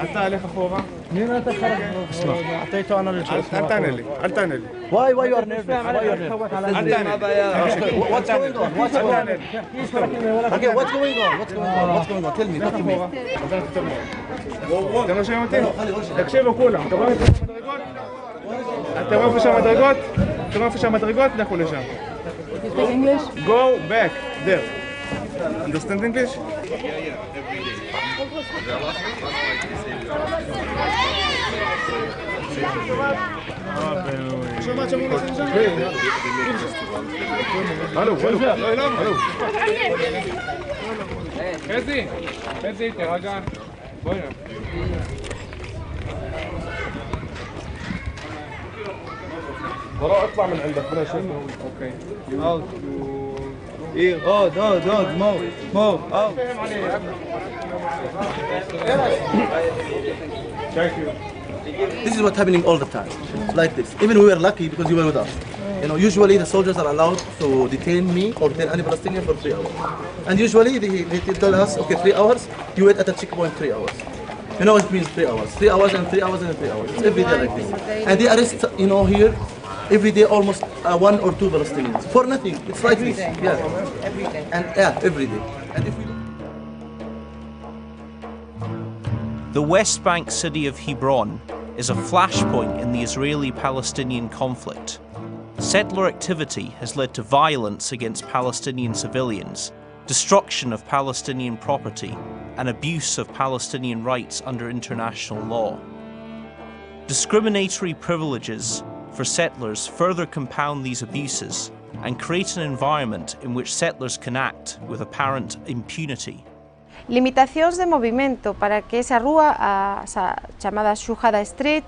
אתה הלך אחורה. مين انت خرج؟ اسمع اعطيته انا للشخص. אל תענה לי. Why you are nervous? Why you are nervous? What's going on? Okay, what's going on? Tell me. אתם לא שומעים אותי? תקשיבו כולם. אתם רואים איפה שהמדרגות? לכו לשם. Go back. There. Understand English? הלו. חזי, תרגע. בואי נע. براء اطلع من عندك بلا شيء. اوكي. اوت. ايه دود موف اوت. Thank you. This is what's happening all the time. Like this. Even we were lucky because you were with us. You know, usually the soldiers are allowed to detain me or detain any Palestinian for 3 hours. And usually they tell us, okay, 3 hours, you wait at a checkpoint 3 hours. You know it means 3 hours. 3 hours and 3 hours and 3 hours. It's every day like this. And they arrest, you know, here, every day almost 1 or 2 Palestinians. For nothing. It's like this. Yeah. Every day. And yeah, every day. And if we The West Bank city of Hebron is a flashpoint in the Israeli-Palestinian conflict. Settler activity has led to violence against Palestinian civilians, destruction of Palestinian property, and abuse of Palestinian rights under international law. Discriminatory privileges for settlers further compound these abuses and create an environment in which settlers can act with apparent impunity. Limitacións de movimento para que esa rúa, a chamada Shuhada Street,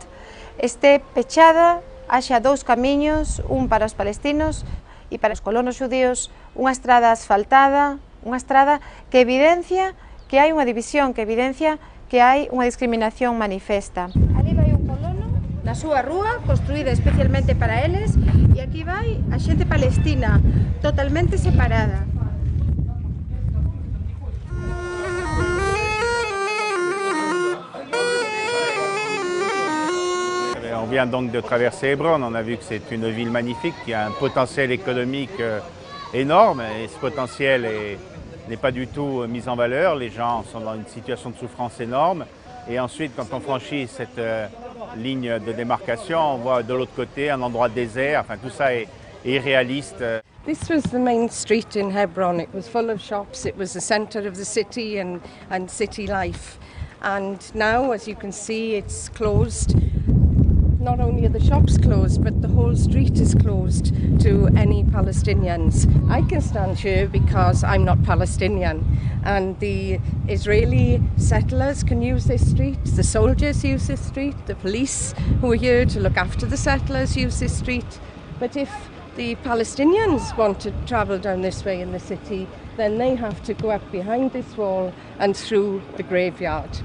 este pechada, haxa 2 camiños, un para os palestinos e para os colonos xudíos, unha estrada asfaltada, unha estrada que evidencia que hai unha división, que evidencia que hai unha discriminación manifesta. Ali vai un colono na súa rúa, construída especialmente para eles, e aquí vai a xente palestina, totalmente separada. On vient donc de traverser Hébron, on a vu que c'est une ville magnifique qui a un potentiel économique énorme et ce potentiel n'est pas du tout mis en valeur. Les gens sont dans une situation de souffrance énorme et ensuite quand on franchit cette ligne de démarcation, on voit de l'autre côté un endroit désert, enfin tout ça est irréaliste. This was the main street in Hebron. It was full of shops, it was the centre of the city and city life. And now, as you can see, it's closed. Not only are the shops closed, but the whole street is closed to any Palestinians. I can stand here because I'm not Palestinian, and the Israeli settlers can use this street, the soldiers use this street, the police who are here to look after the settlers use this street. But if the Palestinians want to travel down this way in the city, then they have to go up behind this wall and through the graveyard.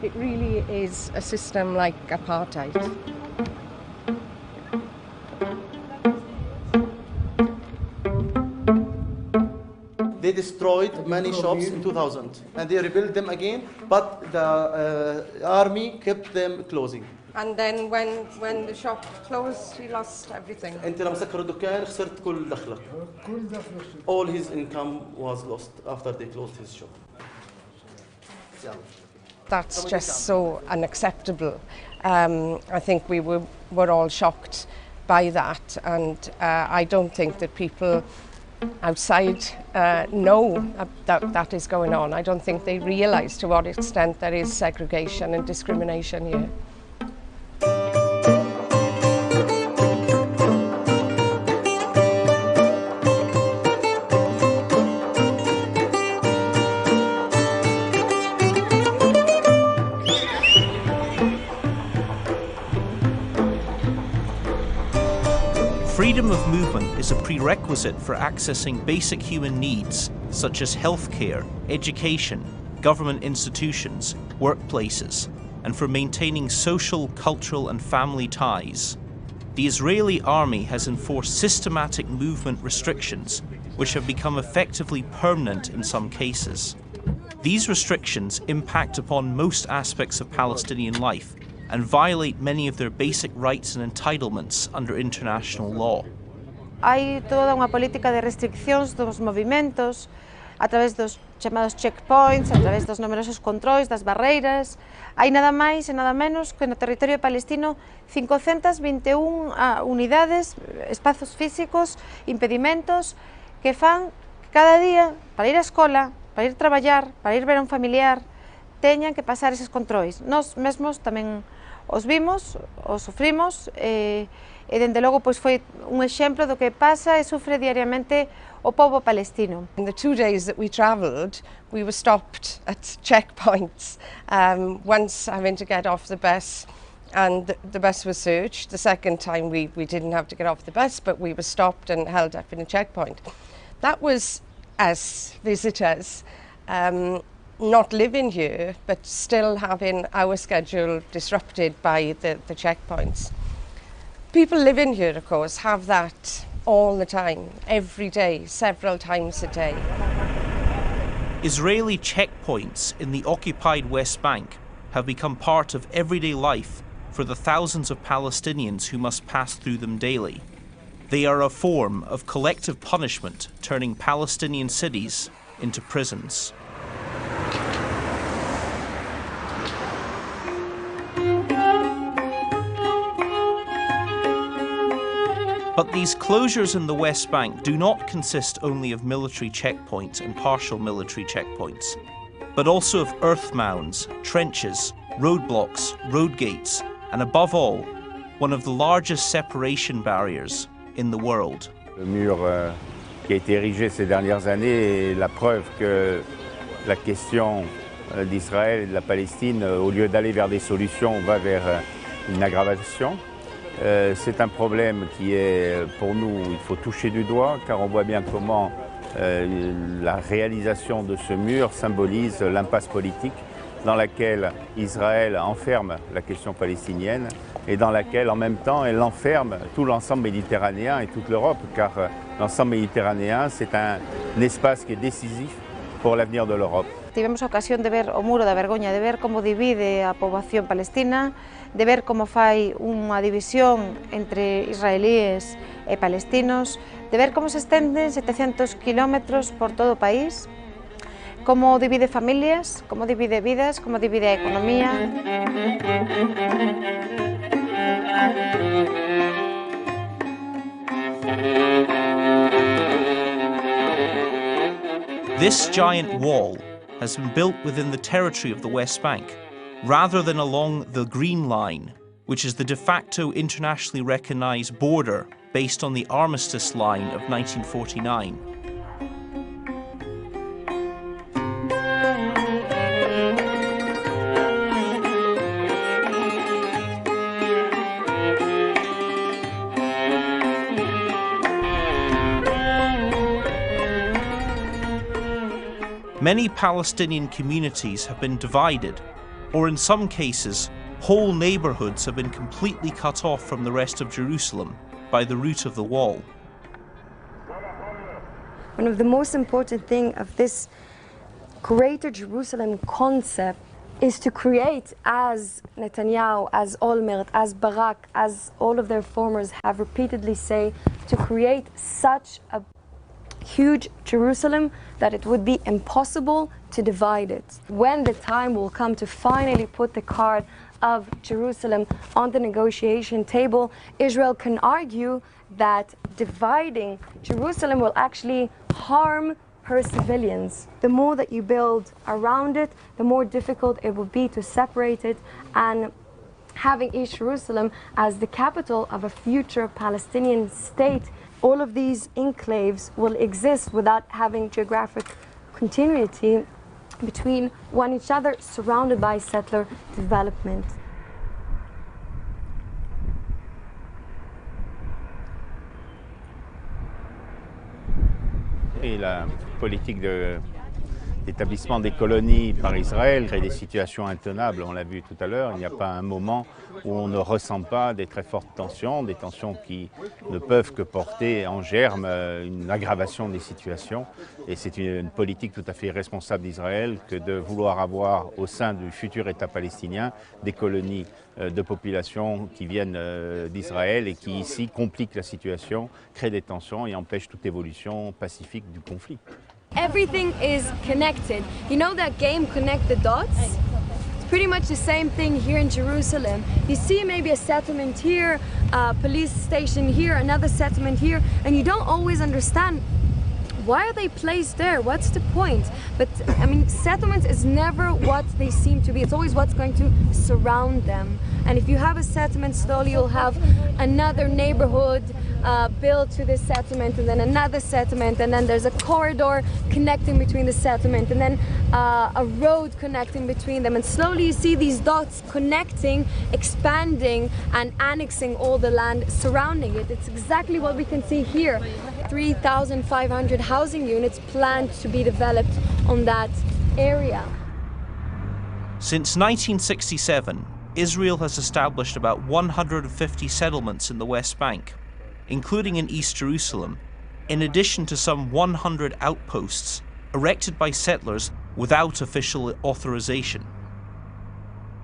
It really is a system like apartheid. They destroyed many shops in 2000 and they rebuilt them again, but the army kept them closing. And then when the shop closed, he lost everything. انت لما سكروا الدكان خسرت كل دخلك. All his income was lost after they closed his shop. That's just so unacceptable. I think we were all shocked by that, and I don't think that people outside know that is going on. I don't think they realise to what extent there is segregation and discrimination here. Freedom of movement is a prerequisite for accessing basic human needs such as healthcare, education, government institutions, workplaces, and for maintaining social, cultural, and family ties. the Israeli army has enforced systematic movement restrictions, which have become effectively permanent in some cases. These restrictions impact upon most aspects of Palestinian life and violate many of their basic rights and entitlements under international law. Hai toda unha política de restriccións dos movimentos a través dos chamados checkpoints, a través dos numerosos controis, das barreiras. Hai nada máis e nada menos que no territorio palestino 521 unidades, espazos físicos, impedimentos que fan cada día para ir á escola, para ir traballar, para ir ver a un familiar, teñan que pasar eses controis. Nós mesmos tamén os vimos, os sufrimos, e dende logo pois foi un exemplo do que pasa e sufre diariamente o povo palestino. In the 2 days that we travelled, we were stopped at checkpoints. Once having to get off the bus, and the bus was searched. The second time we didn't have to get off the bus, but we were stopped and held up in a checkpoint. That was us, visitors, not living here, but still having our schedule disrupted by the checkpoints. People living here, of course, have that all the time, every day, several times a day. Israeli checkpoints in the occupied West Bank have become part of everyday life for the thousands of Palestinians who must pass through them daily. They are a form of collective punishment, turning Palestinian cities into prisons. But these closures in the West Bank do not consist only of military checkpoints and partial military checkpoints, but also of earth mounds, trenches, roadblocks, road gates, and above all, one of the largest separation barriers in the world. Le mur qui a été érigé ces dernières années est la preuve que la question d'Israël et de la Palestine, au lieu d'aller vers des solutions, va vers une aggravation. C'est un problème qui est, pour nous, il faut toucher du doigt, car on voit bien comment la réalisation de ce mur symbolise l'impasse politique dans laquelle Israël enferme la question palestinienne et dans laquelle, en même temps, elle enferme tout l'ensemble méditerranéen et toute l'Europe, car l'ensemble méditerranéen, c'est un espace qui est décisif pour l'avenir de l'Europe. Tivemos a ocasión de ver o muro da vergoña, de ver como divide a poboación palestina, de ver como fai unha división entre israelíes e palestinos, de ver como se estenden 700 kilómetros por todo o país, como divide familias, como divide vidas, como divide a economía. This giant wall has been built within the territory of the West Bank, rather than along the Green Line, which is the de facto internationally recognized border based on the Armistice Line of 1949. Many Palestinian communities have been divided, or in some cases, whole neighborhoods have been completely cut off from the rest of Jerusalem by the route of the wall. One of the most important things of this Greater Jerusalem concept is to create, as Netanyahu, as Olmert, as Barak, as all of their formers have repeatedly said, to create such a huge Jerusalem that it would be impossible to divide it. When the time will come to finally put the card of Jerusalem on the negotiation table, Israel can argue that dividing Jerusalem will actually harm her civilians. The more that you build around it, the more difficult it will be to separate it, and having East Jerusalem as the capital of a future Palestinian state, all of these enclaves will exist without having geographic continuity between one each other, surrounded by settler development. Et la politique L'établissement des colonies par Israël crée des situations intenables, on l'a vu tout à l'heure. Il n'y a pas un moment où on ne ressent pas des très fortes tensions, des tensions qui ne peuvent que porter en germe une aggravation des situations. Et c'est une politique tout à fait irresponsable d'Israël que de vouloir avoir au sein du futur État palestinien des colonies de population qui viennent d'Israël et qui ici compliquent la situation, créent des tensions et empêchent toute évolution pacifique du conflit. Everything is connected. You know that game Connect the Dots? It's pretty much the same thing here in Jerusalem. You see maybe a settlement here, a police station here, another settlement here, and you don't always understand why are they placed there? What's the point? But I mean, settlements is never what they seem to be. It's always what's going to surround them. And if you have a settlement, slowly you'll have another neighborhood built to this settlement, and then another settlement, and then there's a corridor connecting between the settlement, and then a road connecting between them. And slowly you see these dots connecting, expanding, and annexing all the land surrounding it. It's exactly what we can see here. 3,500 housing units planned to be developed on that area. Since 1967, Israel has established about 150 settlements in the West Bank, including in East Jerusalem, in addition to some 100 outposts erected by settlers without official authorization.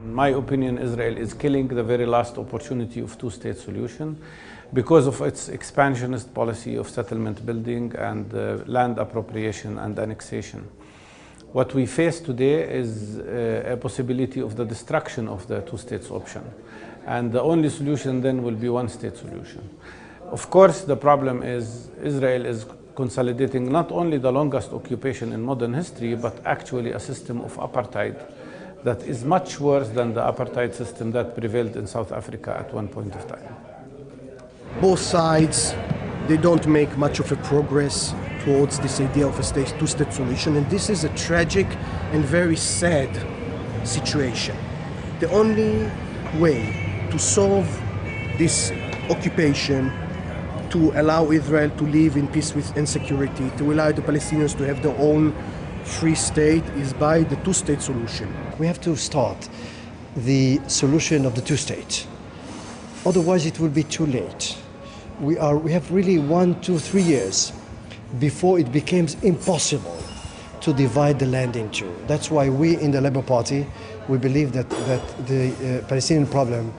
In my opinion, Israel is killing the very last opportunity of two-state solution because of its expansionist policy of settlement building and land appropriation and annexation. What we face today is a possibility of the destruction of the two-states option. And the only solution then will be one-state solution. Of course, the problem is Israel is consolidating not only the longest occupation in modern history, but actually a system of apartheid that is much worse than the apartheid system that prevailed in South Africa at one point of time. Both sides, they don't make much of a progress towards this idea of a two-state solution, and this is a tragic and very sad situation. The only way to solve this occupation, to allow Israel to live in peace and security, to allow the Palestinians to have their own free state, is by the two-state solution. We have to start the solution of the two-state. Otherwise, it will be too late. We have really 1, 2, 3 years before it becomes impossible to divide the land in two. That's why we in the Labour Party, we believe that the Palestinian problem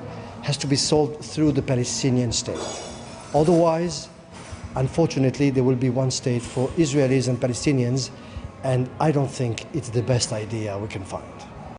has to be solved through the Palestinian state. Otherwise, unfortunately, there will be one state for Israelis and Palestinians, and I don't think it's the best idea we can find.